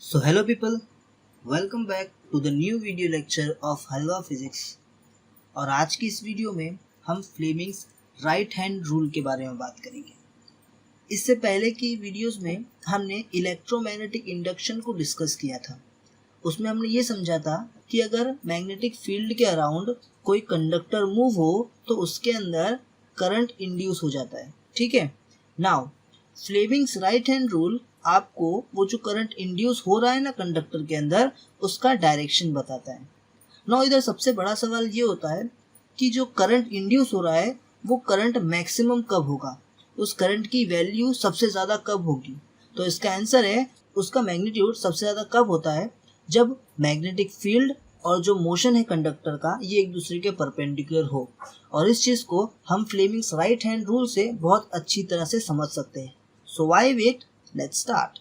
So hello people, welcome back to the new video lecture of halwa physics. और आज की इस video में हम फ्लेमिंग्स राइट हैंड रूल के बारे में बात करेंगे। इससे पहले की वीडियोस में हमने इलेक्ट्रोमैग्नेटिक इंडक्शन को डिस्कस किया था। उसमें हमने ये समझा था कि अगर मैग्नेटिक फील्ड के अराउंड कोई कंडक्टर मूव हो तो उसके अंदर करंट इंड्यूस हो जाता है। ठीक है, now Fleming's right hand rule आपको वो जो करंट इंड्यूस हो रहा है ना कंडक्टर के अंदर, उसका डायरेक्शन बताता है। नाउ इधर सबसे बड़ा सवाल ये होता है कि जो करंट इंड्यूस हो रहा है वो करंट मैक्सिमम कब होगा, उस करंट की वैल्यू सबसे ज़्यादा कब होगी। तो इसका आंसर है उसका मैग्नीट्यूड सबसे ज़्यादा कब होता है, जब मैग्नेटिक फील्ड और जो मोशन है कंडक्टर का ये एक दूसरे के परपेंडिकुलर हो। और इस चीज़ को हम फ्लेमिंग्स राइट हैंड रूल से बहुत अच्छी तरह से समझ सकते हैं। So why wait, let's start.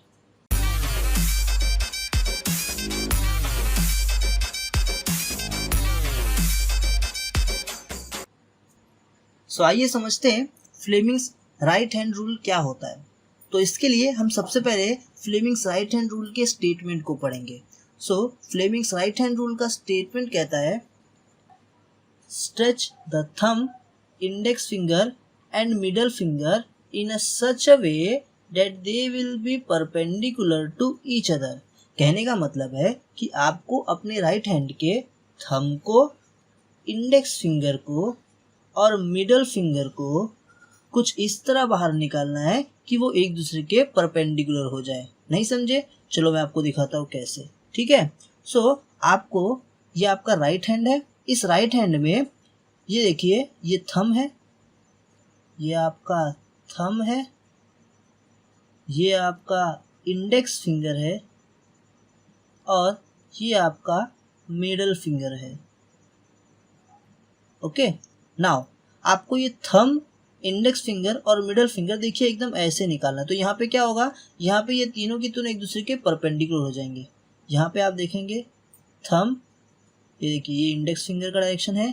So आइए समझते हैं फ्लेमिंग्स राइट हैंड रूल क्या होता है। तो इसके लिए हम सबसे पहले फ्लेमिंग्स राइट हैंड रूल के स्टेटमेंट को पढ़ेंगे। So Fleming's right hand rule का स्टेटमेंट कहता है, stretch the thumb, index finger and middle finger in a such a way that they will be perpendicular to each other. कहने का मतलब है कि आपको अपने राइट हैंड के थंब को, इंडेक्स फिंगर को और मिडल फिंगर को कुछ इस तरह बाहर निकालना है कि वो एक दूसरे के परपेंडिकुलर हो जाए। नहीं समझे? चलो मैं आपको दिखाता हूँ कैसे। ठीक है, सो आपको, ये आपका राइट हैंड है, इस राइट हैंड में ये देखिए ये थंब है, ये आपका थंब है, ये आपका इंडेक्स फिंगर है और ये आपका मिडल फिंगर है। ओके, नाउ आपको ये थंब, इंडेक्स फिंगर और मिडल फिंगर देखिए एकदम ऐसे निकालना है। तो यहाँ पे क्या होगा, यहाँ पे ये तीनों की तीनों एक दूसरे के परपेंडिकुलर हो जाएंगे। यहाँ पे आप देखेंगे थंब, ये देखिए ये इंडेक्स फिंगर का डायरेक्शन है,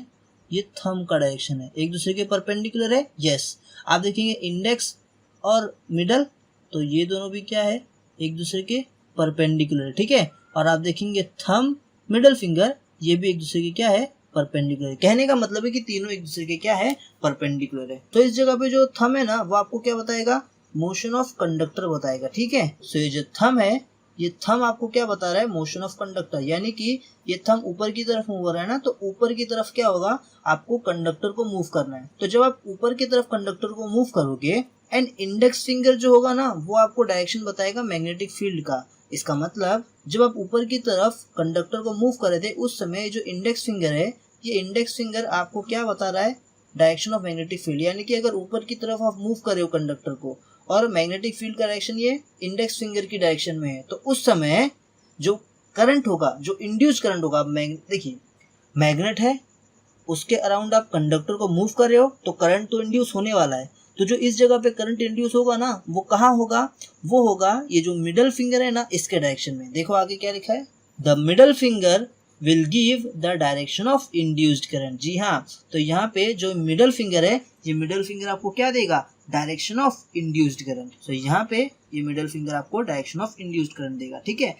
ये थंब का डायरेक्शन है, एक दूसरे के परपेंडिकुलर है। यस, आप देखेंगे इंडेक्स और मिडल, तो ये दोनों भी क्या है, एक दूसरे के परपेंडिकुलर है। ठीक है, और आप देखेंगे थंब, मिडल फिंगर, ये भी एक दूसरे के क्या है, परपेंडिकुलर है। कहने का मतलब है कि तीनों एक दूसरे के क्या है, परपेंडिकुलर है। तो इस जगह पे जो थंब है ना वो आपको क्या बताएगा, मोशन ऑफ कंडक्टर बताएगा। ठीक है, सो ये जो थंब है, ये थंब आपको क्या बता रहा है, मोशन ऑफ कंडक्टर। यानी कि ये थंब ऊपर की तरफ मूव हो रहा है ना, तो ऊपर की तरफ क्या होगा, आपको कंडक्टर को मूव करना है। तो जब आप ऊपर की तरफ कंडक्टर को मूव करोगे, एंड इंडेक्स फिंगर जो होगा ना वो आपको डायरेक्शन बताएगा मैग्नेटिक फील्ड का। इसका मतलब जब आप ऊपर की तरफ कंडक्टर को मूव कर रहे थे उस समय जो इंडेक्स फिंगर है, ये इंडेक्स फिंगर आपको क्या बता रहा है, डायरेक्शन ऑफ मैग्नेटिक फील्ड। यानी कि अगर ऊपर की तरफ आप मूव कर रहे हो कंडक्टर को और मैग्नेटिक फील्ड का डायरेक्शन ये इंडेक्स फिंगर की डायरेक्शन में है, तो उस समय जो करंट होगा, जो इंड्यूस करंट होगा, देखिए मैग्नेट है, उसके अराउंड आप कंडक्टर को मूव कर रहे हो तो करंट तो इंड्यूस होने वाला है। तो जो इस जगह पे करंट इंड्यूस होगा ना वो कहाँ होगा, वो होगा ये जो मिडल फिंगर है ना इसके डायरेक्शन में। देखो आगे क्या लिखा है, the middle finger will give the direction of induced current. जी हाँ, तो यहाँ पे जो मिडल फिंगर है, ये मिडल फिंगर आपको क्या देगा, डायरेक्शन ऑफ इंड्यूस्ड करंट। तो यहाँ पे ये मिडल फिंगर आपको डायरेक्शन ऑफ इंड्यूस्ड करंट देगा। ठीक है,